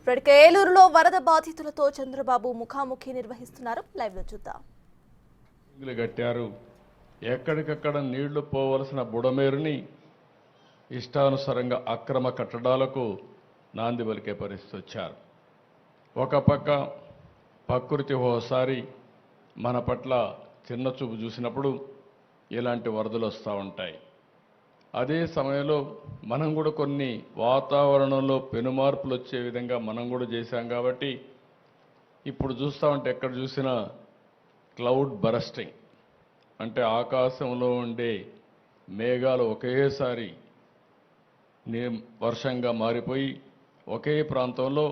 ఏలూరులో వరద బాధితులతో చంద్రబాబు ముఖాముఖి నిర్వహిస్తున్నారు. లైవ్ లో చూద్దాం. కట్టారు. ఎక్కడికక్కడ నీళ్లు పోవలసిన బుడమేరుని ఇష్టానుసారంగా అక్రమ కట్టడాలకు నాంది పలికే పరిస్థితి వచ్చారు. ఒక పక్క ప్రకృతి ఓసారి మన పట్ల చిన్న చూపు చూసినప్పుడు ఇలాంటి వరదలు వస్తూ ఉంటాయి. అదే సమయంలో మనం కూడా కొన్ని వాతావరణంలో పెనుమార్పులు వచ్చే విధంగా మనం కూడా చేశాం కాబట్టి ఇప్పుడు చూస్తూ ఉంటే ఎక్కడ చూసినా క్లౌడ్ బరస్టింగ్ అంటే ఆకాశంలో ఉండే మేఘాలు ఒకేసారి వర్షంగా మారిపోయి ఒకే ప్రాంతంలో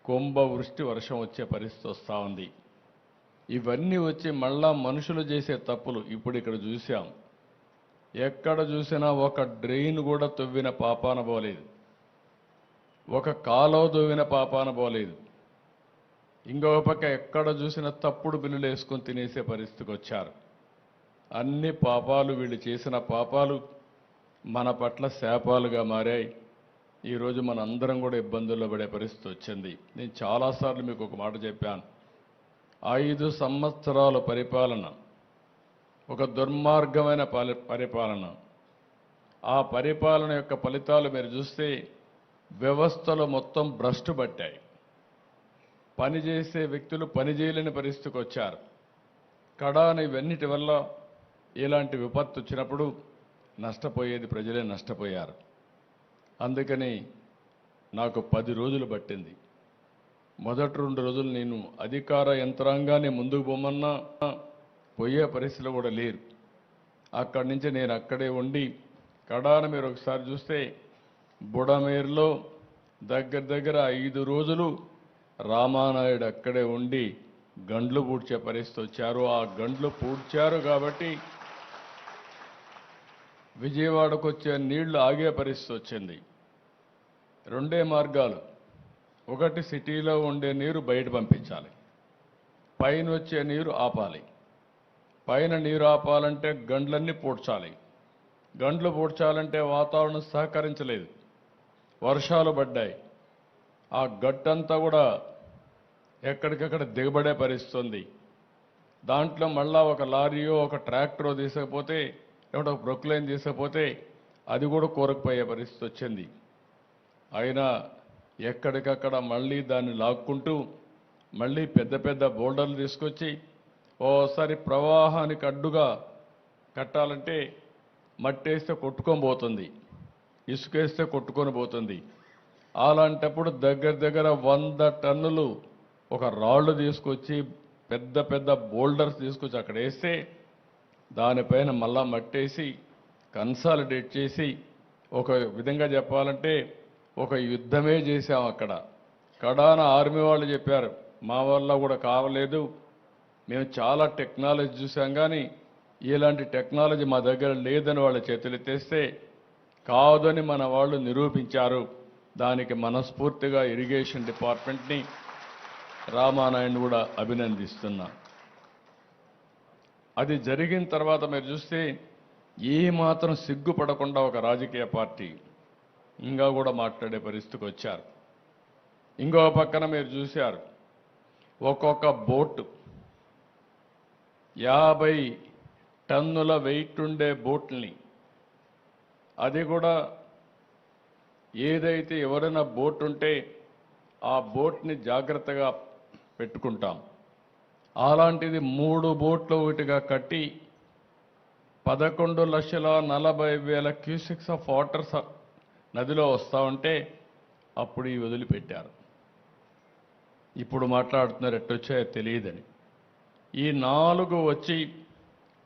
కుంభవృష్టి వర్షం వచ్చే పరిస్థితి వస్తూ ఉంది. ఇవన్నీ వచ్చి మళ్ళా మనుషులు చేసే తప్పులు ఇప్పుడు ఇక్కడ చూసాం. ఎక్కడ చూసినా ఒక డ్రైన్ కూడా తవ్విన పాపాన పోలేదు, ఒక కాలువ తవ్విన పాపాన పోలేదు. ఇంకొక పక్క ఎక్కడ చూసినా తప్పుడు బిల్లులు వేసుకొని తినేసే పరిస్థితికి వచ్చారు. అన్ని పాపాలు వీళ్ళు చేసిన పాపాలు మన పట్ల శాపాలుగా మారాయి. ఈరోజు మన అందరం కూడా ఇబ్బందుల్లో పడే పరిస్థితి వచ్చింది. నేను చాలాసార్లు మీకు ఒక మాట చెప్పాను. 5 సంవత్సరాల పరిపాలన ఒక దుర్మార్గమైన పరిపాలన. ఆ పరిపాలన యొక్క ఫలితాలు మీరు చూస్తే వ్యవస్థలు మొత్తం భ్రష్టు పట్టాయి. పనిచేసే వ్యక్తులు పనిచేయలేని పరిస్థితికి వచ్చారు. కడాన ఇవన్నిటి వల్ల ఇలాంటి విపత్తు వచ్చినప్పుడు నష్టపోయేది ప్రజలే నష్టపోయారు. అందుకని నాకు 10 రోజులు పట్టింది. మొదటి 2 రోజులు నేను అధికార యంత్రాంగాన్ని ముందుకు పోమన్నా పోయే పరిస్థితులు కూడా లేరు. అక్కడి నుంచి నేను అక్కడే ఉండి కడాన మీరు ఒకసారి చూస్తే బుడమేరులో దగ్గర 5 రోజులు రామానాయుడు అక్కడే ఉండి గండ్లు పూడ్చే పరిస్థితి వచ్చారు. ఆ గండ్లు పూడ్చారు కాబట్టి విజయవాడకు వచ్చే నీళ్లు ఆగే పరిస్థితి వచ్చింది. 2 మార్గాలు. ఒకటి సిటీలో ఉండే నీరు బయట పంపించాలి, పైన వచ్చే నీరు ఆపాలి. పైన నీరు ఆపాలంటే గండ్లన్నీ పూడ్చాలి. గండ్లు పూడ్చాలంటే వాతావరణం సహకరించలేదు, వర్షాలు పడ్డాయి. ఆ గట్టంతా కూడా ఎక్కడికక్కడ దిగబడే పరిస్థితి ఉంది. దాంట్లో మళ్ళా ఒక లారీయో ఒక ట్రాక్టరో తీసుకపోతే లేకుంటే ఒక ప్రొక్లైన్ తీసుకపోతే అది కూడా కూరకపోయే పరిస్థితి వచ్చింది. అయినా ఎక్కడికక్కడ మళ్ళీ దాన్ని లాక్కుంటూ మళ్ళీ పెద్ద పెద్ద బోల్డర్లు తీసుకొచ్చి ఓసారి ప్రవాహానికి అడ్డుగా కట్టాలంటే మట్టేస్తే కొట్టుకొని పోతుంది, ఇసుకేస్తే కొట్టుకొని పోతుంది. అలాంటప్పుడు దగ్గర 100 టన్నులు ఒక రాళ్ళు తీసుకొచ్చి పెద్ద పెద్ద బోల్డర్స్ తీసుకొచ్చి అక్కడ వేస్తే దానిపైన మళ్ళా మట్టేసి కన్సాలిడేట్ చేసి ఒక విధంగా చెప్పాలంటే ఒక యుద్ధమే చేశాం అక్కడ. కడాన ఆర్మీ వాళ్ళు చెప్పారు మా వల్ల కూడా కావలేదు, మేము చాలా టెక్నాలజీ చూసాం కానీ ఇలాంటి టెక్నాలజీ మా దగ్గర లేదని వాళ్ళ చేతులు ఎత్తేస్తే కాదని మన వాళ్ళు నిరూపించారు. దానికి మనస్ఫూర్తిగా ఇరిగేషన్ డిపార్ట్మెంట్ని రామానాయుడు కూడా అభినందిస్తున్నా. అది జరిగిన తర్వాత మీరు చూస్తే ఏమాత్రం సిగ్గుపడకుండా ఒక రాజకీయ పార్టీ ఇంకా కూడా మాట్లాడే పరిస్థితికి వచ్చారు. ఇంకో పక్కన మీరు చూశారు ఒక్కొక్క బోటు 50 టన్నుల వెయిట్ ఉండే బోట్ని, అది కూడా ఏదైతే ఎవరైనా బోట్ ఉంటే ఆ బోట్ని జాగ్రత్తగా పెట్టుకుంటాం. అలాంటిది 3 బోట్లు ఒకటిగా కట్టి 11,40,000 క్యూసెక్స్ ఆఫ్ వాటర్ నదిలో వస్తూ ఉంటే అప్పుడు ఈ వదిలిపెట్టారు. ఇప్పుడు మాట్లాడుతున్నారు ఎట్టొచ్చాయో తెలియదని. ఈ 4 వచ్చి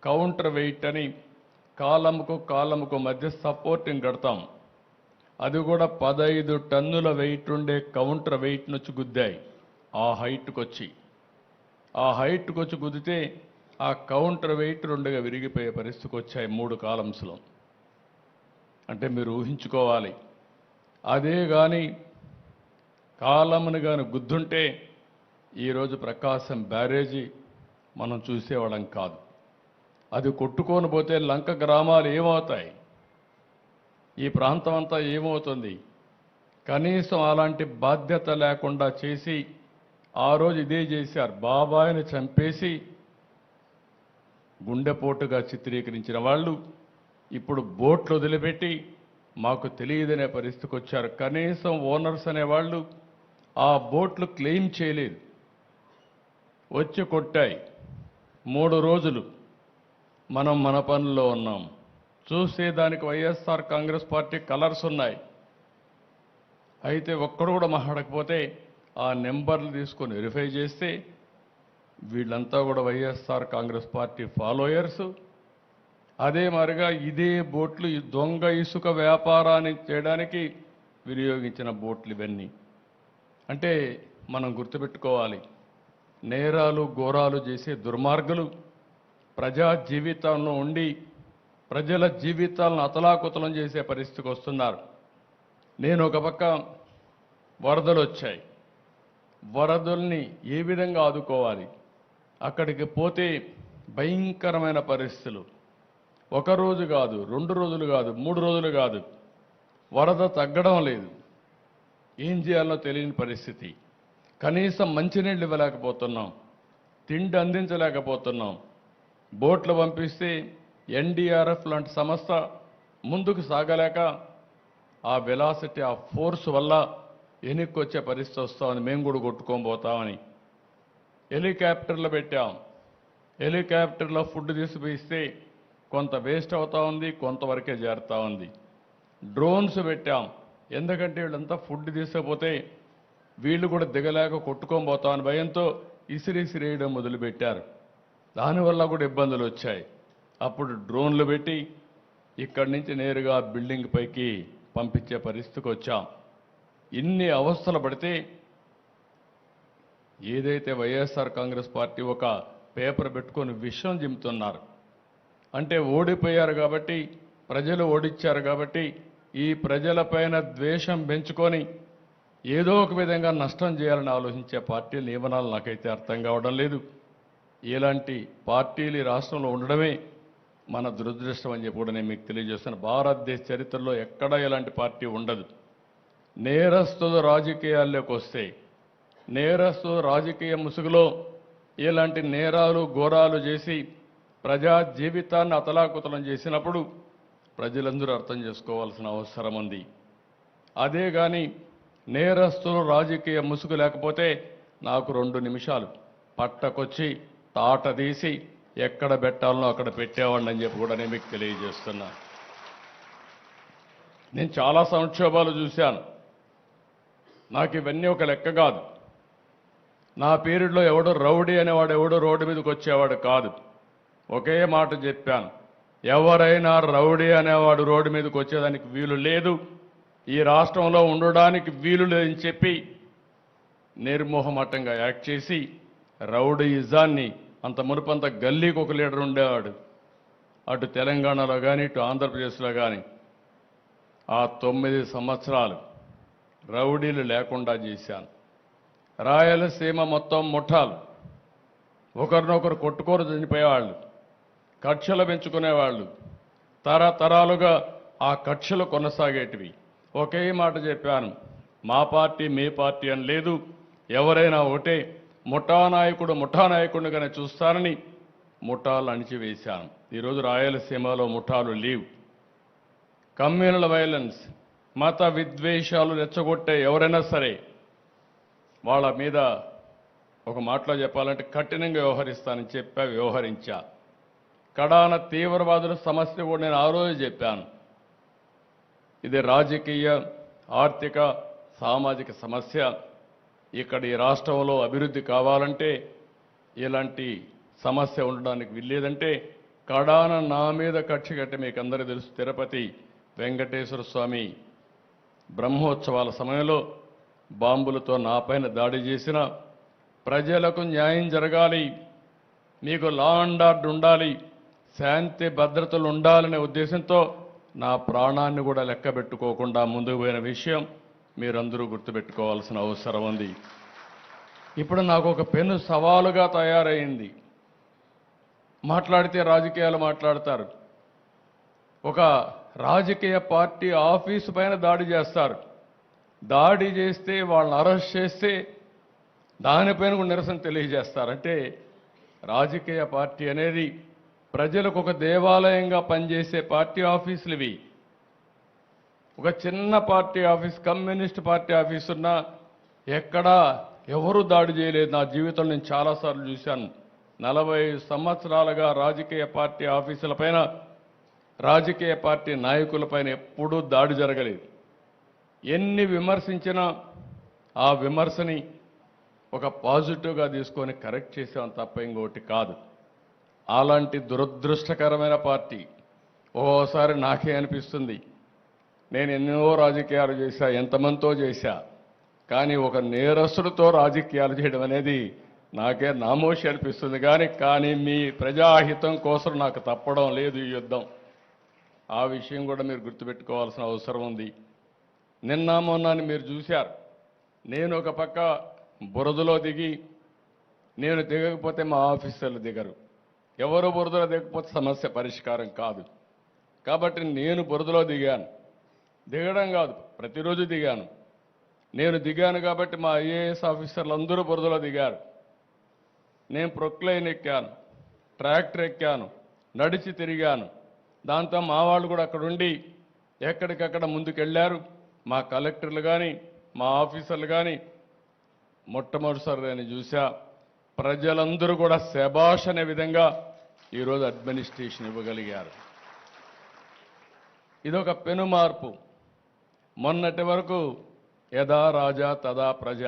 కౌంటర్ వెయిట్ అని కాలంకు మధ్య సపోర్టింగ్ కడతాం. అది కూడా 15 టన్నుల వెయిట్ ఉండే కౌంటర్ వెయిట్ నుంచి గుద్దాయి. ఆ హైట్కి వచ్చి గుద్దితే ఆ కౌంటర్ వెయిట్ 2గా విరిగిపోయే పరిస్థితికి వచ్చాయి 3 కాలమ్స్లో. అంటే మీరు ఊహించుకోవాలి, అదే కానీ కాలమ్ని కానీ గుద్దుంటే ఈరోజు ప్రకాశం బ్యారేజీ మనం చూసేవాళ్ళం కాదు. అది కొట్టుకొని పోతే లంక గ్రామాలు ఏమవుతాయి, ఈ ప్రాంతం అంతా ఏమవుతుంది? కనీసం అలాంటి బాధ్యత లేకుండా చేసి ఆ రోజు ఇదే చేశారు. బాబాయిని చంపేసి గుండెపోటుగా చిత్రీకరించిన వాళ్ళు ఇప్పుడు బోట్లు వదిలిపెట్టి మాకు తెలియదనే పరిస్థితికి వచ్చారు. కనీసం ఓనర్స్ అనేవాళ్ళు ఆ బోట్లు క్లెయిమ్ చేయలేదు, వచ్చి కొట్టాయి. 3 రోజులు మనం మన పనుల్లో ఉన్నాం. చూస్తే దానికి వైఎస్ఆర్ కాంగ్రెస్ పార్టీ కలర్స్ ఉన్నాయి. అయితే ఒక్కడు కూడా మాట్లాడకపోతే ఆ నెంబర్లు తీసుకొని వెరిఫై చేస్తే వీళ్ళంతా కూడా వైఎస్ఆర్ కాంగ్రెస్ పార్టీ ఫాలోయర్స్. అదే మరిగా ఇదే బోట్లు ఈ దొంగ ఇసుక వ్యాపారాన్ని చేయడానికి వినియోగించిన బోట్లు ఇవన్నీ. అంటే మనం గుర్తుపెట్టుకోవాలి, నేరాలు ఘోరాలు చేసే దుర్మార్గులు ప్రజా జీవితంలో ఉండి ప్రజల జీవితాలను అతలాకుతలం చేసే పరిస్థితికి వస్తున్నారు. నేను ఒక పక్క వరదలు వచ్చాయి, వరదల్ని ఏ విధంగా ఆదుకోవాలి, అక్కడికి పోతే భయంకరమైన పరిస్థితులు. 1 రోజు కాదు, 2 రోజులు కాదు, 3 రోజులు కాదు, వరద తగ్గడం లేదు. ఏం చేయాలో తెలియని పరిస్థితి. కనీసం మంచినీళ్ళు ఇవ్వలేకపోతున్నాం, తిండి అందించలేకపోతున్నాం. బోట్లు పంపిస్తే ఎన్డీఆర్ఎఫ్ లాంటి సంస్థ ముందుకు సాగలేక ఆ వెలాసిటీ, ఆ ఫోర్స్ వల్ల వెనక్కి వచ్చే పరిస్థితి వస్తామని మేము కూడా కొట్టుకోబోతామని హెలికాప్టర్లు పెట్టాం. హెలికాప్టర్లో ఫుడ్ తీసుకుపోయిస్తే కొంత వేస్ట్ అవుతా ఉంది, కొంతవరకే చేరుతా ఉంది. డ్రోన్స్ పెట్టాం, ఎందుకంటే వీళ్ళంతా ఫుడ్ తీసుకుపోతే వీళ్ళు కూడా దిగలేక కొట్టుకోబోతామని భయంతో ఇసిరేయడం మొదలుపెట్టారు. దానివల్ల కూడా ఇబ్బందులు వచ్చాయి. అప్పుడు డ్రోన్లు పెట్టి ఇక్కడి నుంచి నేరుగా బిల్డింగ్ పైకి పంపించే పరిస్థితికి వచ్చాం. ఇన్ని అవస్థలు పడితే ఏదైతే వైఎస్ఆర్ కాంగ్రెస్ పార్టీ ఒక పేపర్ పెట్టుకొని విషం జిమ్ముతున్నారు అంటే, ఓడిపోయారు కాబట్టి, ప్రజలు ఓడిచ్చారు కాబట్టి ఈ ప్రజలపైన ద్వేషం పెంచుకొని ఏదో ఒక విధంగా నష్టం చేయాలని ఆలోచించే పార్టీ నియమనాలు నాకైతే అర్థం కావడం లేదు. ఇలాంటి పార్టీలు ఈ రాష్ట్రంలో ఉండడమే మన దురదృష్టం అని చెప్పి కూడా నేను మీకు తెలియజేస్తాను. భారతదేశ చరిత్రలో ఎక్కడా ఇలాంటి పార్టీ ఉండదు. నేరస్తులు రాజకీయాల్లోకి వస్తే, నేరస్తులు రాజకీయ ముసుగులో ఇలాంటి నేరాలు ఘోరాలు చేసి ప్రజా జీవితాన్ని అతలాకుతలం చేసినప్పుడు ప్రజలందరూ అర్థం చేసుకోవాల్సిన అవసరం ఉంది. అదే కానీ నేరస్తులు రాజకీయ ముసుగు లేకపోతే నాకు 2 నిమిషాలు పట్టకొచ్చి తాట తీసి ఎక్కడ పెట్టాలనో అక్కడ పెట్టేవాడిని అని చెప్పి కూడా నేను మీకు తెలియజేస్తున్నా. నేను చాలా సంక్షోభాలు చూశాను. నాకు ఇవన్నీ ఒక లెక్క కాదు. నా పీరియడ్లో ఎవడో రౌడీ అనేవాడు ఎవడో రోడ్డు మీదకి వచ్చేవాడు కాదు. ఒకే మాట చెప్పాను, ఎవరైనా రౌడీ అనేవాడు రోడ్డు మీదకి వచ్చేదానికి వీలు లేదు, ఈ రాష్ట్రంలో ఉండడానికి వీలు లేదని చెప్పి నిర్మోహమాటంగా యాక్ట్ చేసి రౌడీయిజాన్ని, అంత మునుపంత గల్లీకి ఒక లీడర్ ఉండేవాడు, అటు తెలంగాణలో కానీ ఇటు ఆంధ్రప్రదేశ్లో కానీ ఆ 9 సంవత్సరాలు రౌడీలు లేకుండా చేశాను. రాయలసీమ మొత్తం ముఠాలు, ఒకరినొకరు కొట్టుకోరు చనిపోయేవాళ్ళు, కక్షలు పెంచుకునేవాళ్ళు, తరతరాలుగా ఆ కక్షలు కొనసాగేటివి. ఒకే మాట చెప్పాను, మా పార్టీ మీ పార్టీ అని లేదు, ఎవరైనా ఒకటే, ముఠానాయకుడిగానే చూస్తానని ముఠాలు అణిచివేశాను. ఈరోజు రాయలసీమలో ముఠాలు లేవు. కమ్యూనల్ వైలెన్స్, మత విద్వేషాలు రెచ్చగొట్టే ఎవరైనా సరే వాళ్ళ మీద ఒక మాటలో చెప్పాలంటే కఠినంగా వ్యవహరిస్తానని వ్యవహరించా. కడాన తీవ్రవాదుల సమస్య కూడా నేను ఆ రోజు చెప్పాను. ఇది రాజకీయ, ఆర్థిక, సామాజిక సమస్య. ఇక్కడ ఈ రాష్ట్రంలో అభివృద్ధి కావాలంటే, ఇలాంటి సమస్య ఉండడానికి వీల్లేదంటే కడాన నా మీద కక్ష కట్టి మీకు అందరికీ తెలుసు, తిరుపతి వెంకటేశ్వర స్వామి బ్రహ్మోత్సవాల సమయంలో బాంబులతో నాపైన దాడి చేసిన, ప్రజలకు న్యాయం జరగాలి, మీకు లా అండ్ ఆర్డర్ ఉండాలి, శాంతి భద్రతలు ఉండాలనే ఉద్దేశంతో నా ప్రాణాన్ని కూడా లెక్క పెట్టుకోకుండా ముందుకు పోయిన విషయం మీరందరూ గుర్తుపెట్టుకోవాల్సిన అవసరం ఉంది. ఇప్పుడు నాకు ఒక పెను సవాలుగా తయారైంది. మాట్లాడితే రాజకీయాలు మాట్లాడతారు, ఒక రాజకీయ పార్టీ ఆఫీసు పైన దాడి చేస్తారు, దాడి చేస్తే వాళ్ళని అరెస్ట్ చేస్తే దానిపైన కూడా నిరసన తెలియజేస్తారంటే రాజకీయ పార్టీ అనేది ప్రజలకు ఒక దేవాలయంగా పనిచేసే పార్టీ ఆఫీసులు ఇవి. ఒక చిన్న party office, communist party office ఉన్నా ఎక్కడా ఎవరు దాడి చేయలేదు. నా జీవితంలో నేను చాలాసార్లు చూశాను. 40 సంవత్సరాలుగా రాజకీయ పార్టీ ఆఫీసులపైన, రాజకీయ పార్టీ నాయకులపైన ఎప్పుడూ దాడి జరగలేదు. ఎన్ని విమర్శించినా ఆ విమర్శని ఒక పాజిటివ్గా తీసుకొని కరెక్ట్ చేసాం తప్ప ఇంకోటి కాదు. అలాంటి దురదృష్టకరమైన పార్టీ ఓసారి నాకే అనిపిస్తుంది, నేను ఎన్నో రాజకీయాలు చేశా, ఎంతమందితో చేశా, కానీ ఒక నేరస్తుడితో రాజకీయాలు చేయడం అనేది నాకే నామోషి అనిపిస్తుంది. కానీ మీ ప్రజాహితం కోసం నాకు తప్పడం లేదు ఈ యుద్ధం. ఆ విషయం కూడా మీరు గుర్తుపెట్టుకోవాల్సిన అవసరం ఉంది. నిన్న మొన్న మీరు చూశారు, నేను ఒక పక్క బురదలో దిగి, నేను దిగకపోతే మా ఆఫీసర్లు దిగరు. ఎవరు బురదలో దిగకపోతే సమస్య పరిష్కారం కాదు. కాబట్టి నేను బురదలో దిగాను. దిగడం కాదు, ప్రతిరోజు దిగాను. నేను దిగాను కాబట్టి మా ఐఏఎస్ ఆఫీసర్లు అందరూ బురదలో దిగారు. నేను ప్రొక్లైన్ ఎక్కాను, ట్రాక్టర్ ఎక్కాను, నడిచి తిరిగాను. దాంతో మా వాళ్ళు కూడా అక్కడ ఉండి ఎక్కడికక్కడ ముందుకెళ్ళారు. మా కలెక్టర్లు కానీ, మా ఆఫీసర్లు కానీ మొట్టమొదటిసారి నేను చూసా. ప్రజలందరూ కూడా శభాష్ అనే విధంగా ఈరోజు అడ్మినిస్ట్రేషన్ ఇవ్వగలిగారు. ఇదొక పెను మార్పు. మొన్నటి వరకు యథా రాజా తదా ప్రజ.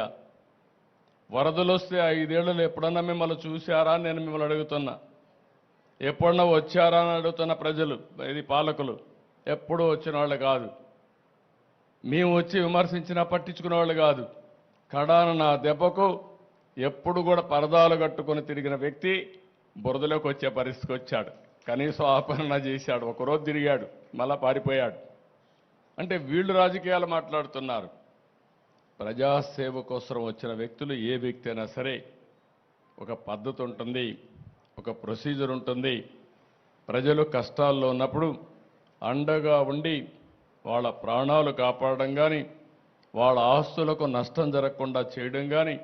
వరదలు వస్తే 5 ఏళ్లలో ఎప్పుడన్నా మిమ్మల్ని చూశారా అని నేను మిమ్మల్ని అడుగుతున్నా. ఎప్పుడన్నా వచ్చారా అని అడుగుతున్న ప్రజలు, ఇది పాలకులు. ఎప్పుడూ వచ్చిన వాళ్ళు కాదు. మేము వచ్చి విమర్శించినా పట్టించుకునే వాళ్ళు కాదు. కడాన నా దెబ్బకు ఎప్పుడు కూడా పరదాలు కట్టుకొని తిరిగిన వ్యక్తి బురదలోకి వచ్చే పరిస్థితికి వచ్చాడు. కనీసం ఆపరణ చేశాడు. ఒకరోజు తిరిగాడు, మళ్ళా పారిపోయాడు. అంటే వీళ్ళు రాజకీయాలు మాట్లాడుతున్నారు. ప్రజాసేవ కోసం వచ్చిన వ్యక్తులు, ఏ వ్యక్తి అయినా సరే ఒక పద్ధతి ఉంటుంది, ఒక ప్రొసీజర్ ఉంటుంది. ప్రజలు కష్టాల్లో ఉన్నప్పుడు అండగా ఉండి వాళ్ళ ప్రాణాలు కాపాడడం కానీ, వాళ్ళ ఆస్తులకు నష్టం జరగకుండా చేయడం కానీ,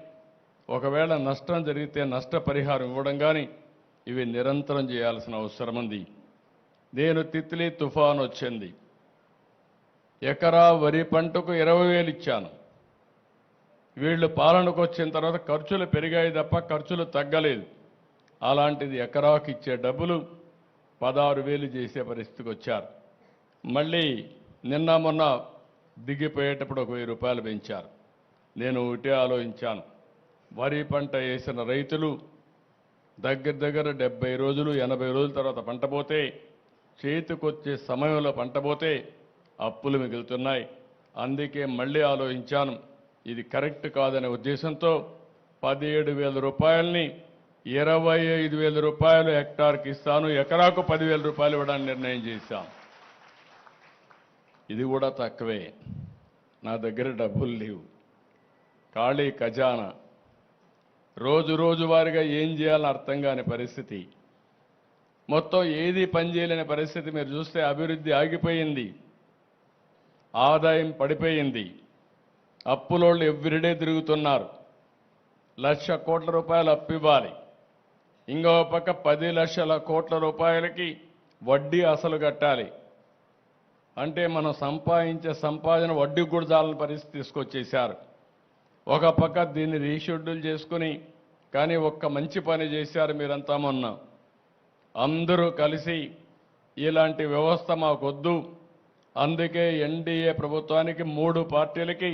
ఒకవేళ నష్టం జరిగితే నష్టపరిహారం ఇవ్వడం కానీ, ఇవి నిరంతరం చేయాల్సిన అవసరం ఉంది. నేను తిత్లీ తుఫాన్ వచ్చింది, ఎకరా వరి పంటకు 20,000 ఇచ్చాను. వీళ్ళు పాలనకు వచ్చిన తర్వాత ఖర్చులు పెరిగాయి తప్ప ఖర్చులు తగ్గలేదు. అలాంటిది ఎకరాకు ఇచ్చే డబ్బులు 16,000 చేసే పరిస్థితికి వచ్చారు. మళ్ళీ నిన్న మొన్న దిగిపోయేటప్పుడు ఒక 1,000 రూపాయలు పెంచారు. నేను ఒకటే ఆలోచించాను, వరి పంట వేసిన రైతులు దగ్గర 70 రోజులు 80 రోజుల తర్వాత పంట పోతే, చేతికొచ్చే సమయంలో పంట పోతే అప్పులు మిగులుతున్నాయి. అందుకే మళ్ళీ ఆలోచించాను, ఇది కరెక్ట్ కాదనే ఉద్దేశంతో 17,000 రూపాయలని 25,000 రూపాయలు హెక్టార్కి ఇస్తాను, ఎకరాకు 10,000 రూపాయలు ఇవ్వడానికి నిర్ణయం చేశాం. ఇది కూడా తక్కువే, నా దగ్గర డబ్బులు లేవు, ఖాళీ ఖజానా. రోజు వారీగా ఏం చేయాలని అర్థం కాని పరిస్థితి, మొత్తం ఏది పనిచేయలేని పరిస్థితి. మీరు చూస్తే అభివృద్ధి ఆగిపోయింది, ఆదాయం పడిపోయింది, అప్పులోళ్ళు ఎవ్రీడే తిరుగుతున్నారు. 1,00,000 కోట్ల రూపాయలు అప్పు ఇవ్వాలి, ఇంకో పక్క 10 లక్షల కోట్ల రూపాయలకి వడ్డీ అసలు కట్టాలి. అంటే మనం సంపాదించే సంపాదన వడ్డీకి కూడా చాలని పరిస్థితి తీసుకొచ్చేశారు. ఒక పక్క దీన్ని రీషెడ్యూల్ చేసుకుని, కానీ ఒక్క మంచి పని చేశారు మీరంతా మొన్న. అందరూ కలిసి ఇలాంటి వ్యవస్థ మాకొద్దు, అందుకే ఎన్డీఏ ప్రభుత్వానికి 3 పార్టీలకి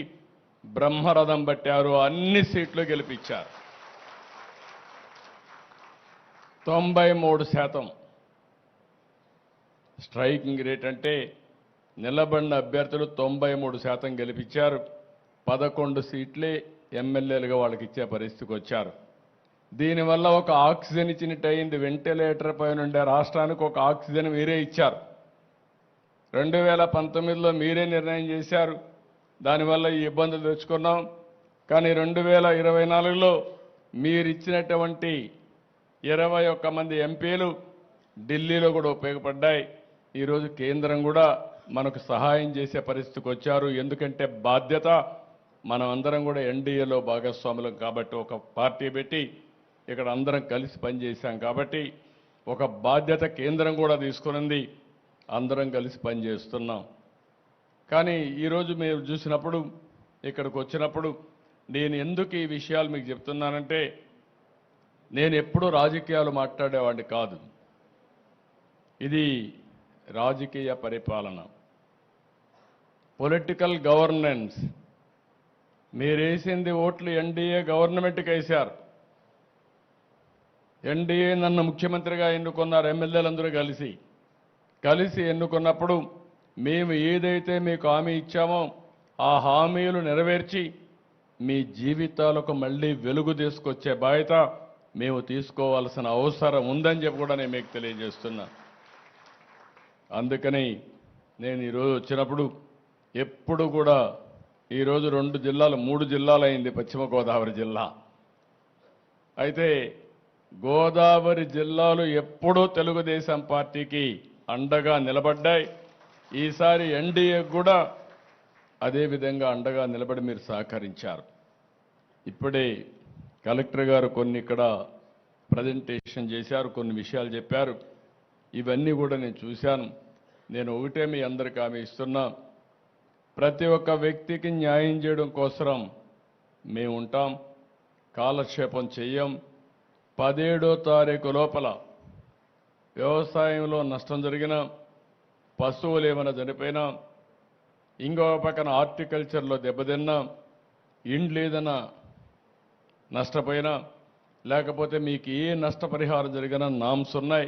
బ్రహ్మరథం పట్టారు, అన్ని సీట్లు గెలిపించారు. 93% స్ట్రైకింగ్ రేట్ అంటే నిలబడిన అభ్యర్థులు 93% గెలిపించారు. 11 సీట్లే ఎమ్మెల్యేలుగా వాళ్ళకి ఇచ్చే పరిస్థితికి వచ్చారు. దీనివల్ల ఒక ఆక్సిజన్ ఇచ్చినట్టు అయింది. వెంటిలేటర్ పైన ఉండే రాష్ట్రానికి ఒక ఆక్సిజన్ మీరే ఇచ్చారు. 2019లో మీరే నిర్ణయం చేశారు, దానివల్ల ఈ ఇబ్బందులు తెచ్చుకున్నాం. కానీ 2024లో మీరిచ్చినటువంటి 21 మంది ఎంపీలు ఢిల్లీలో కూడా ఉపయోగపడ్డాయి. ఈరోజు కేంద్రం కూడా మనకు సహాయం చేసే పరిస్థితికి వచ్చారు. ఎందుకంటే బాధ్యత మనం అందరం కూడా ఎన్డీఏలో భాగస్వాములం కాబట్టి ఒక పార్టీ పెట్టి ఇక్కడ అందరం కలిసి పనిచేశాం కాబట్టి ఒక బాధ్యత కేంద్రం కూడా తీసుకునింది, అందరం కలిసి పనిచేస్తున్నాం. కానీ ఈరోజు మీరు చూసినప్పుడు ఇక్కడికి వచ్చినప్పుడు నేను ఎందుకు ఈ విషయాలు మీకు చెప్తున్నానంటే, నేను ఎప్పుడూ రాజకీయాలు మాట్లాడేవాడిని కాదు. ఇది రాజకీయ పరిపాలన, పొలిటికల్ గవర్నెన్స్. మీరేసింది ఓట్లు ఎన్డీఏ గవర్నమెంట్కి వేశారు. ఎన్డీఏ నన్ను ముఖ్యమంత్రిగా ఎన్నుకున్నారు, ఎమ్మెల్యేలందరూ కలిసి ఎన్నుకున్నప్పుడు మేము ఏదైతే మీకు హామీ ఇచ్చామో ఆ హామీలు నెరవేర్చి మీ జీవితాలకు మళ్ళీ వెలుగు తీసుకొచ్చే బాధ్యత మేము తీసుకోవాల్సిన అవసరం ఉందని చెప్పి కూడా నేను మీకు తెలియజేస్తున్నా. అందుకని నేను ఈరోజు వచ్చినప్పుడు ఎప్పుడు కూడా ఈరోజు 2 జిల్లాలు 3 జిల్లాలు అయింది పశ్చిమ గోదావరి జిల్లా. అయితే గోదావరి జిల్లాలు ఎప్పుడూ తెలుగుదేశం పార్టీకి అండగా నిలబడ్డాయి. ఈసారి ఎన్డీఏ కూడా అదే విధంగా అండగా నిలబడి మీరు సహకరించారు. ఇప్పుడే కలెక్టర్ గారు కొన్ని ఇక్కడ ప్రజెంటేషన్ చేశారు, కొన్ని విషయాలు చెప్పారు. ఇవన్నీ కూడా నేను చూశాను. నేను ఒకటే మీ అందరికీ హామీ ఇస్తున్నా, ప్రతి ఒక్క వ్యక్తికి న్యాయం చేయడం కోసం మేము ఉంటాం, కాలక్షేపం చెయ్యం. 17వ తారీఖు లోపల వ్యవసాయంలో నష్టం జరిగినా, పశువులు ఏమైనా చనిపోయినా, ఇంకో పక్కన హార్టికల్చర్లో దెబ్బతిన్నా, ఇండ్లు ఏదైనా నష్టపోయినా, లేకపోతే మీకు ఏ నష్టపరిహారం జరిగినా నామ్స్ ఉన్నాయి,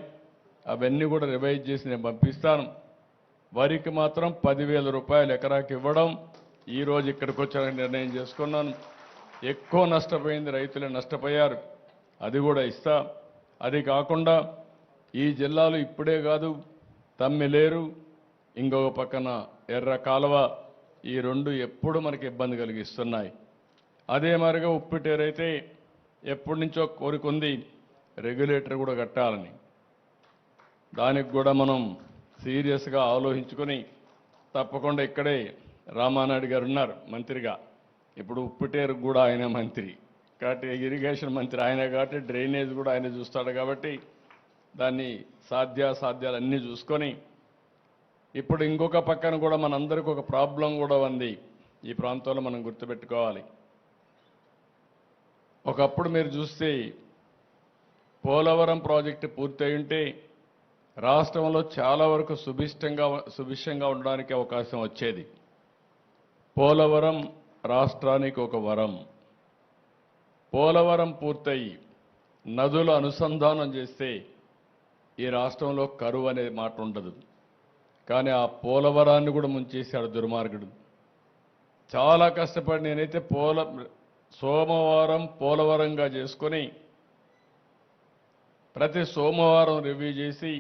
అవన్నీ కూడా రివైజ్ చేసి నేను పంపిస్తాను. వరికి మాత్రం 10,000 రూపాయలు ఎకరాకి ఇవ్వడం ఈరోజు ఇక్కడికి వచ్చానని నిర్ణయం చేసుకున్నాను. ఎక్కువ నష్టపోయింది రైతులే నష్టపోయారు, అది కూడా ఇస్తా. అది కాకుండా ఈ జిల్లాలో ఇప్పుడే కాదు, తమ్మిలేరు, ఇంకొక పక్కన ఎర్ర కాలువ, ఈ 2 ఎప్పుడు మనకి ఇబ్బంది కలిగిస్తున్నాయి. అదే మరిగా ఉప్పిటేరైతే ఎప్పటి నుంచో కోరుకుంది రెగ్యులేటర్ కూడా కట్టాలని. దానికి కూడా మనం సీరియస్గా ఆలోచించుకొని తప్పకుండా ఇక్కడే రామానాయుడు గారు ఉన్నారు మంత్రిగా, ఇప్పుడు ఉప్పిటేరు కూడా ఆయన మంత్రి కాబట్టి, ఇరిగేషన్ మంత్రి ఆయన కాబట్టి డ్రైనేజ్ కూడా ఆయన చూస్తాడు కాబట్టి దాన్ని సాధ్యాసాధ్యాలు అన్నీ చూసుకొని, ఇప్పుడు ఇంకొక పక్కన కూడా మనందరికీ ఒక ప్రాబ్లం కూడా ఉంది. ఈ ప్రాంతంలో మనం గుర్తుపెట్టుకోవాలి. ఒకప్పుడు మీరు చూస్తే పోలవరం ప్రాజెక్టు పూర్తయి ఉంటే రాష్ట్రంలో చాలా వరకు సుభిక్షంగా ఉండడానికి అవకాశం వచ్చేది. పోలవరం రాష్ట్రానికి ఒక వరం. పోలవరం పూర్తయి నదులు అనుసంధానం చేస్తే ఈ రాష్ట్రంలో కరువు అనే మాట ఉండదు. కానీ ఆ పోలవరాన్ని కూడా ముంచేశాడు దుర్మార్గుడు. చాలా కష్టపడి నేనైతే సోమవారం పోలవరంగా చేసుకొని ప్రతి సోమవారం రివ్యూ చేసి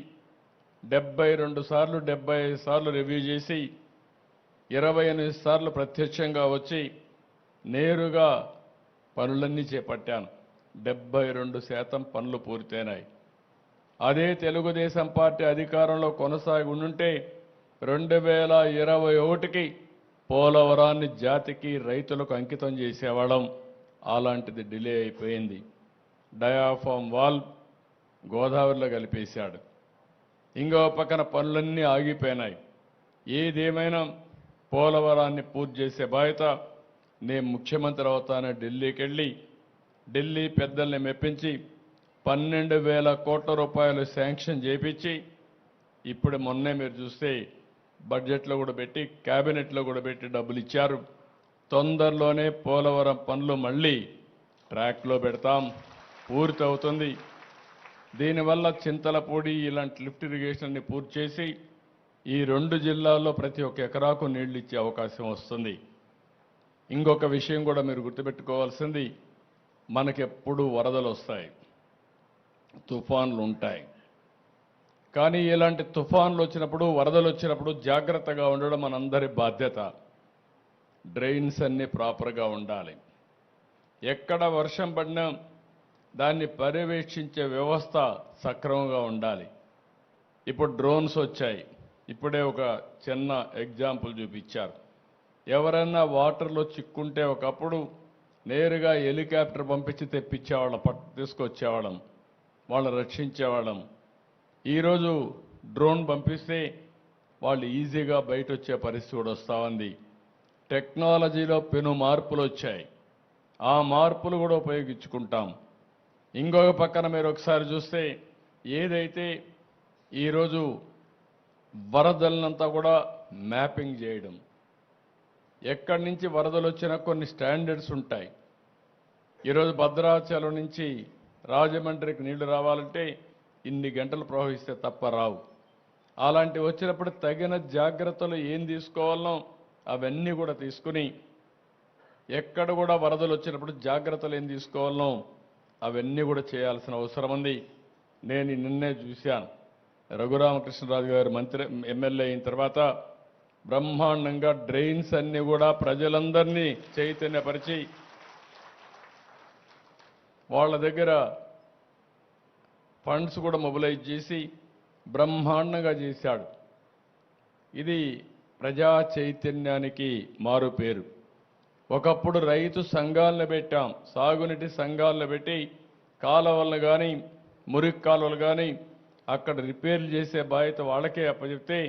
72 సార్లు 75 సార్లు రివ్యూ చేసి 28 సార్లు ప్రత్యక్షంగా వచ్చి నేరుగా పనులన్నీ చేపట్టాను. 72% పనులు పూర్తయినాయి. అదే తెలుగుదేశం పార్టీ అధికారంలో కొనసాగి ఉండుంటే 2021కి పోలవరాన్ని జాతికి రైతులకు అంకితం చేసేవాళ్ళం. అలాంటిది డిలే అయిపోయింది. డయాఫామ్ వాల్ గోదావరిలో కలిపేశాడు. ఇంకో పక్కన పనులన్నీ ఆగిపోయినాయి. ఏదేమైనా పోలవరాన్ని పూర్తి చేసే బాధ్యత నేను ముఖ్యమంత్రి అవుతానని ఢిల్లీకి వెళ్ళి ఢిల్లీ పెద్దల్ని మెప్పించి 12,000 కోట్ల రూపాయలు శాంక్షన్ చేయించి ఇప్పుడు మొన్నే మీరు చూస్తే బడ్జెట్లో కూడా పెట్టి క్యాబినెట్లో కూడా పెట్టి డబ్బులు ఇచ్చారు. తొందరలోనే పోలవరం పనులు మళ్ళీ ట్రాక్లో పెడతాం, పూర్తి అవుతుంది. దీనివల్ల చింతలపూడి ఇలాంటి లిఫ్ట్ ఇరిగేషన్ని పూర్తి చేసి ఈ 2 జిల్లాల్లో ప్రతి ఒక్క ఎకరాకు నీళ్లు ఇచ్చే అవకాశం వస్తుంది. ఇంకొక విషయం కూడా మీరు గుర్తుపెట్టుకోవాల్సింది, మనకెప్పుడు వరదలు వస్తాయి, తుఫాన్లు ఉంటాయి. కానీ ఇలాంటి తుఫాన్లు వచ్చినప్పుడు, వరదలు వచ్చినప్పుడు జాగ్రత్తగా ఉండడం మనందరి బాధ్యత. డ్రైన్స్ అన్నీ ప్రాపర్గా ఉండాలి. ఎక్కడ వర్షం పడినా దాన్ని పర్యవేక్షించే వ్యవస్థ సక్రమంగా ఉండాలి. ఇప్పుడు డ్రోన్స్ వచ్చాయి. ఇప్పుడే ఒక చిన్న ఎగ్జాంపుల్ చూపించారు. ఎవరైనా వాటర్లో చిక్కుంటే ఒకప్పుడు నేరుగా హెలికాప్టర్ పంపించి తెప్పించేవాళ్ళం, తీసుకొచ్చేవాళ్ళం, వాళ్ళని రక్షించేవాళ్ళం. ఈరోజు డ్రోన్ పంపిస్తే వాళ్ళు ఈజీగా బయట వచ్చే పరిస్థితి కూడా వస్తూ ఉంది. టెక్నాలజీలో పెను మార్పులు వచ్చాయి. ఆ మార్పులు కూడా ఉపయోగించుకుంటాం. ఇంకొక పక్కన మీరు ఒకసారి చూస్తే ఏదైతే ఈరోజు వరదలనంతా కూడా మ్యాపింగ్ చేయడం, ఎక్కడి నుంచి వరదలు వచ్చినా కొన్ని స్టాండర్డ్స్ ఉంటాయి. ఈరోజు భద్రాచలం నుంచి రాజమండ్రికి నీళ్లు రావాలంటే ఇన్ని గంటలు ప్రవహిస్తే తప్ప రావు. అలాంటివి వచ్చినప్పుడు తగిన జాగ్రత్తలు ఏం తీసుకోవాలనో అవన్నీ కూడా తీసుకుని, ఎక్కడ కూడా వరదలు వచ్చినప్పుడు జాగ్రత్తలు ఏం తీసుకోవాలనో అవన్నీ కూడా చేయాల్సిన అవసరం ఉంది. నేను నిన్నే చూశాను, రఘురామకృష్ణరాజు గారు ఎమ్మెల్యే అయిన తర్వాత బ్రహ్మాండంగా డ్రైన్స్ అన్ని కూడా ప్రజలందరినీ చైతన్యపరిచి వాళ్ళ దగ్గర ఫండ్స్ కూడా మొబిలైజ్ చేసి బ్రహ్మాండంగా చేశాడు. ఇది ప్రజా చైతన్యానికి మారు పేరు. ఒకప్పుడు రైతు సంఘాలను పెట్టాం, సాగునీటి సంఘాలను పెట్టి కాలువలను కానీ మురికి కాలువలు కానీ అక్కడ రిపేర్లు చేసే బాధ్యత వాళ్ళకే అప్పచెప్తే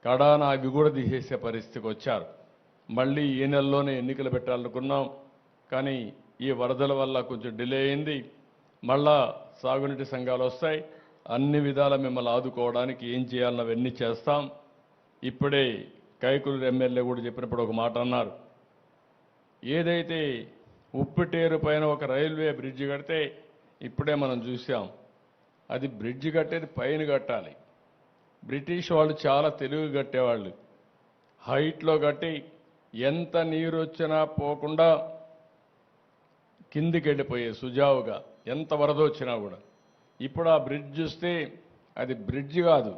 కడాన అవి కూడా తీసేసే పరిస్థితికి వచ్చారు. మళ్ళీ ఈ నెలలోనే ఎన్నికలు పెట్టాలనుకున్నాం, కానీ ఈ వరదల వల్ల కొంచెం డిలే అయింది. మళ్ళా సాగునీటి సంఘాలు వస్తాయి. అన్ని విధాల మిమ్మల్ని ఆదుకోవడానికి ఏం చేయాలని అవన్నీ చేస్తాం. ఇప్పుడే కైకులూరు ఎమ్మెల్యే కూడా చెప్పినప్పుడు ఒక మాట అన్నారు, ఏదైతే ఉప్పిటేరు పైన ఒక రైల్వే బ్రిడ్జి కడితే ఇప్పుడే మనం చూసాం, అది బ్రిడ్జి కట్టేది పైన కట్టాలి. బ్రిటిష్ వాళ్ళు చాలా తెలివి కట్టేవాళ్ళు, హైట్లో కట్టి ఎంత నీరు వచ్చినా పోకుండా కిందికి వెళ్ళిపోయే సుజావుగా, ఎంత వరద వచ్చినా కూడా. ఇప్పుడు ఆ బ్రిడ్జ్ చూస్తే అది బ్రిడ్జ్ కాదు,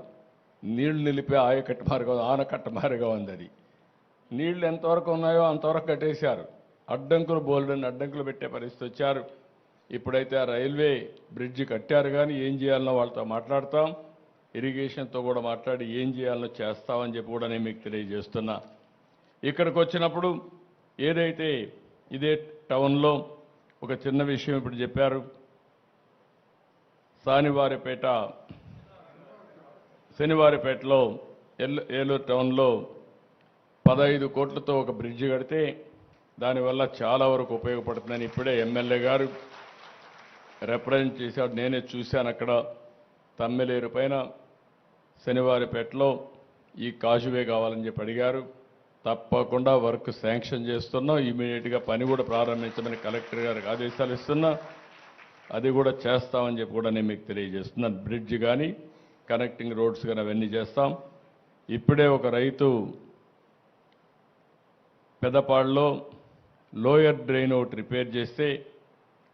నీళ్లు నిలిపే ఆయకట్ట మారుగా, ఆనకట్ట మారుగా ఉంది. అది నీళ్లు ఎంతవరకు ఉన్నాయో అంతవరకు కట్టేశారు. అడ్డంకులు బోల్డని అడ్డంకులు పెట్టే పరిస్థితి వచ్చారు. ఇప్పుడైతే ఆ రైల్వే బ్రిడ్జి కట్టారు, కానీ ఏం చేయాలనో వాళ్ళతో మాట్లాడతాం, ఇరిగేషన్తో కూడా మాట్లాడి ఏం చేయాలనో చేస్తామని చెప్పి కూడా నేను మీకు తెలియజేస్తున్నా. ఇక్కడికి వచ్చినప్పుడు ఏదైతే ఇదే టౌన్లో ఒక చిన్న విషయం ఇప్పుడు చెప్పారు, శనివారిపేటలో ఏలూరు టౌన్లో 15 కోట్లతో ఒక బ్రిడ్జి కడితే దానివల్ల చాలా వరకు ఉపయోగపడుతుందని ఇప్పుడే ఎమ్మెల్యే గారు రిప్రజెంట్ చేశాడు. నేనే చూశాను. అక్కడ తమ్మిలేరు పైన శనివారిపేటలో ఈ కాజువే కావాలని చెప్పి అడిగారు. తప్పకుండా వర్క్ శాంక్షన్ చేస్తున్నాం. ఇమీడియట్గా పని కూడా ప్రారంభించమని కలెక్టర్ గారికి ఆదేశాలు ఇస్తున్నా. అది కూడా చేస్తామని చెప్పి కూడా నేను మీకు తెలియజేస్తున్నాను. బ్రిడ్జ్ కానీ కనెక్టింగ్ రోడ్స్ కానీ అవన్నీ చేస్తాం. ఇప్పుడే ఒక రైతు పెదపాడులో లోయర్ డ్రైన్ ఒకటి రిపేర్ చేస్తే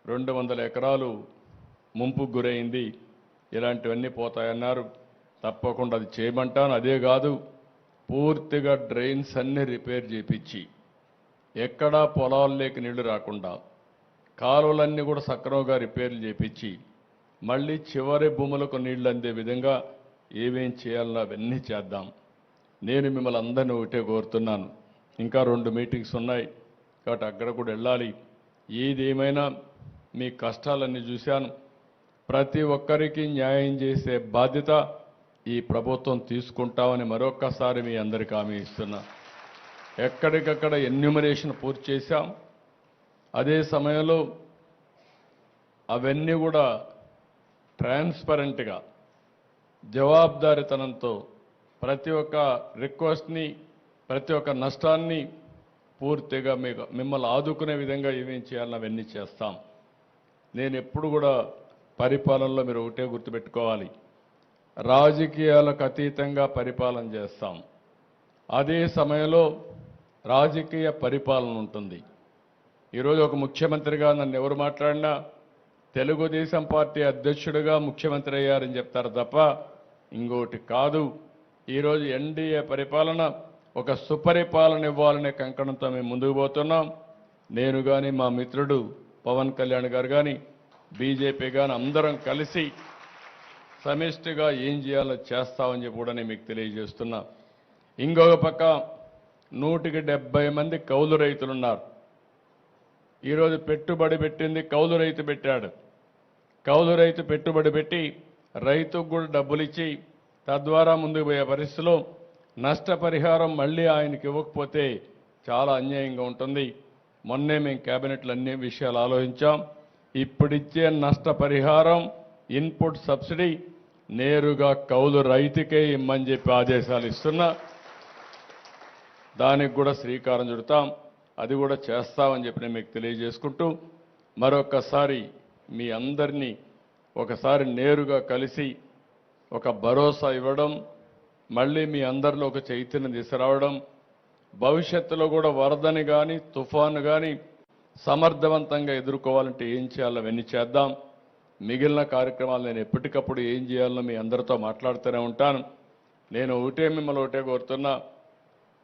200 ఎకరాలు ముంపుకు గురైంది. ఇలాంటివన్నీ పోతాయన్నారు. తప్పకుండా అది చేయమంటాను. అదే కాదు, పూర్తిగా డ్రైన్స్ అన్ని రిపేర్ చేపించి ఎక్కడా పొలాల్లోకి నీళ్లు రాకుండా కాలువలన్నీ కూడా సక్రమంగా రిపేర్లు చేపించి మళ్ళీ చివరి భూములకు నీళ్లు అందే విధంగా ఏమేం చేయాలన్నా అవన్నీ చేద్దాం. నేను మిమ్మల్ని అందరినీ ఒకటే కోరుతున్నాను, ఇంకా 2 మీటింగ్స్ ఉన్నాయి కాబట్టి అక్కడ కూడా వెళ్ళాలి. ఏదేమైనా మీ కష్టాలన్నీ చూశాను. ప్రతి ఒక్కరికి న్యాయం చేసే బాధ్యత ఈ ప్రభుత్వం తీసుకుంటామని మరొక్కసారి మీ అందరికీ హామీ ఇస్తున్నా. ఎక్కడికక్కడ ఎన్యూమరేషన్ పూర్తి చేశాం. అదే సమయంలో అవన్నీ కూడా ట్రాన్స్పరెంట్గా జవాబుదారీతనంతో ప్రతి ఒక్క రిక్వెస్ట్ని, ప్రతి ఒక్క నష్టాన్ని పూర్తిగా మిమ్మల్ని ఆదుకునే విధంగా ఏమేం చేయాలని అవన్నీ చేస్తాం. నేను ఎప్పుడు కూడా పరిపాలనలో మీరు ఒకటే గుర్తుపెట్టుకోవాలి, రాజకీయాలకు అతీతంగా పరిపాలన చేస్తాం. అదే సమయంలో రాజకీయ పరిపాలన ఉంటుంది. ఈరోజు ఒక ముఖ్యమంత్రిగా నన్ను ఎవరు మాట్లాడినా తెలుగుదేశం పార్టీ అధ్యక్షుడిగా ముఖ్యమంత్రి అయ్యారని చెప్తారు తప్ప ఇంకోటి కాదు. ఈరోజు ఎన్డీఏ పరిపాలన ఒక సుపరిపాలన ఇవ్వాలనే కంకణంతో మేము ముందుకు పోతున్నాం. నేను కానీ మా మిత్రుడు పవన్ కళ్యాణ్ గారు కానీ బీజేపీ కానీ అందరం కలిసి సమిష్టిగా ఏం చేయాలో చేస్తామని చెప్పి కూడా నేను మీకు తెలియజేస్తున్నా. ఇంకొక పక్క 170 మంది కౌలు రైతులున్నారు. ఈరోజు పెట్టుబడి పెట్టింది కౌలు రైతు పెట్టాడు. కౌలు రైతు పెట్టుబడి పెట్టి రైతుకు కూడా డబ్బులు ఇచ్చి తద్వారా ముందుకు పోయే పరిస్థితిలో నష్టపరిహారం మళ్ళీ ఆయనకి ఇవ్వకపోతే చాలా అన్యాయంగా ఉంటుంది. మొన్నే మేము క్యాబినెట్లో అన్ని విషయాలు ఆలోచించాం. ఇప్పుడిచ్చే నష్టపరిహారం ఇన్పుట్ సబ్సిడీ నేరుగా కౌలు రైతుకే ఇమ్మని చెప్పి ఆదేశాలు ఇస్తున్నా. దానికి కూడా శ్రీకారం చుడతాం. అది కూడా చేస్తామని చెప్పి నేను మీకు తెలియజేసుకుంటూ మరొకసారి మీ అందరినీ ఒకసారి నేరుగా కలిసి ఒక భరోసా ఇవ్వడం, మళ్ళీ మీ అందరిలో ఒక చైతన్యం తీసుకురావడం, భవిష్యత్తులో కూడా వరదని కానీ తుఫాను కానీ సమర్థవంతంగా ఎదుర్కోవాలంటే ఏం చేయాలో అవన్నీ చేద్దాం. మిగిలిన కార్యక్రమాలు నేను ఎప్పటికప్పుడు ఏం చేయాలో మీ అందరితో మాట్లాడుతూనే ఉంటాను. నేను మిమ్మల్ని ఒకటే కోరుతున్నా,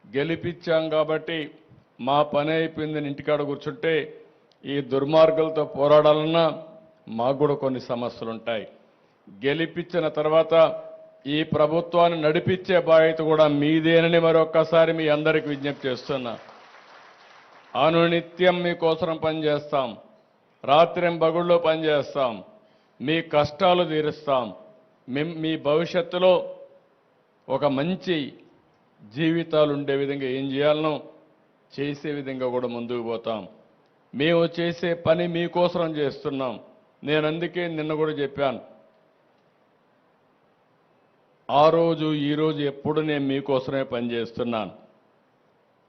గెలిపించాం కాబట్టి మా పని అయిపోయిందని ఇంటికాడ కూర్చుంటే ఈ దుర్మార్గులతో పోరాడాలన్నా మాకు కూడా కొన్ని సమస్యలు ఉంటాయి. గెలిపించిన తర్వాత ఈ ప్రభుత్వాన్ని నడిపించే బాధ్యత కూడా మీదేనని మరొక్కసారి మీ అందరికీ విజ్ఞప్తి చేస్తున్నా. అనునిత్యం మీకోసం పనిచేస్తాం, రాత్రింబగుళ్ళో పనిచేస్తాం, మీ కష్టాలు తీరుస్తాం. మీ భవిష్యత్తులో ఒక మంచి జీవితాలు ఉండే విధంగా ఏం చేయాలనో చేసే విధంగా కూడా ముందుకు పోతాం. మేము చేసే పని మీకోసం చేస్తున్నాం. నేను అందుకే నిన్న కూడా చెప్పాను, ఆ రోజు ఈ రోజు ఎప్పుడు నేను మీకోసమే పనిచేస్తున్నాను.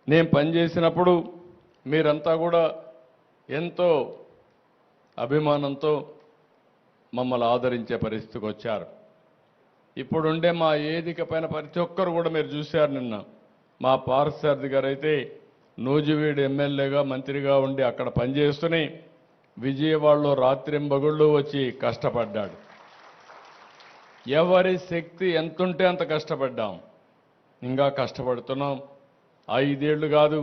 నేను పనిచేసినప్పుడు మీరంతా కూడా ఎంతో అభిమానంతో మమ్మల్ని ఆదరించే పరిస్థితికి వచ్చారు. ఇప్పుడుండే మా వేదిక పైన ప్రతి ఒక్కరు కూడా మీరు చూశారు. నిన్న మా పార్థసారథి గారు అయితే నూజివీడు ఎమ్మెల్యేగా మంత్రిగా ఉండి అక్కడ పనిచేస్తూనే విజయవాడలో రాత్రింబగుళ్ళు వచ్చి కష్టపడ్డాడు. ఎవరి శక్తి ఎంతుంటే అంత కష్టపడ్డాం, ఇంకా కష్టపడుతున్నాం. 5 ఏళ్ళు కాదు,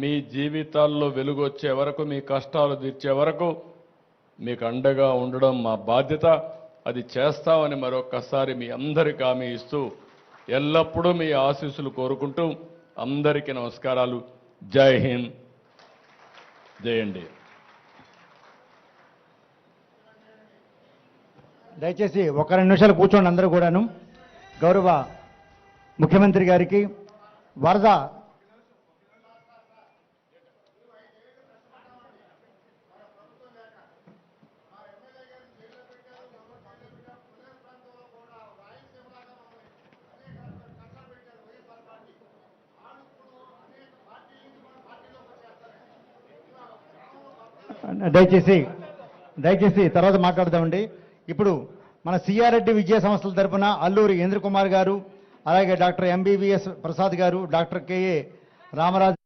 మీ జీవితాల్లో వెలుగు వచ్చే వరకు, మీ కష్టాలు తీర్చే వరకు మీకు అండగా ఉండడం మా బాధ్యత. అది చేస్తామని మరొక్కసారి మీ అందరికీ హామీ ఇస్తూ ఎల్లప్పుడూ మీ ఆశీస్సులు కోరుకుంటూ అందరికీ నమస్కారాలు. జై హింద్, జై ఎన్డీఏ. దయచేసి ఒక 2 నిమిషాలు కూర్చోండి అందరూ కూడాను. గౌరవ ముఖ్యమంత్రి గారికి వరద దయచేసి తర్వాత మాట్లాడదామండి. ఇప్పుడు మన సిఆర్రెడ్డి విద్యా సంస్థల తరపున అల్లూరి ఇంద్రకుమార్ గారు, అలాగే డాక్టర్ ఎంబీబీఎస్ ప్రసాద్ గారు, డాక్టర్ కేఏ రామరాజు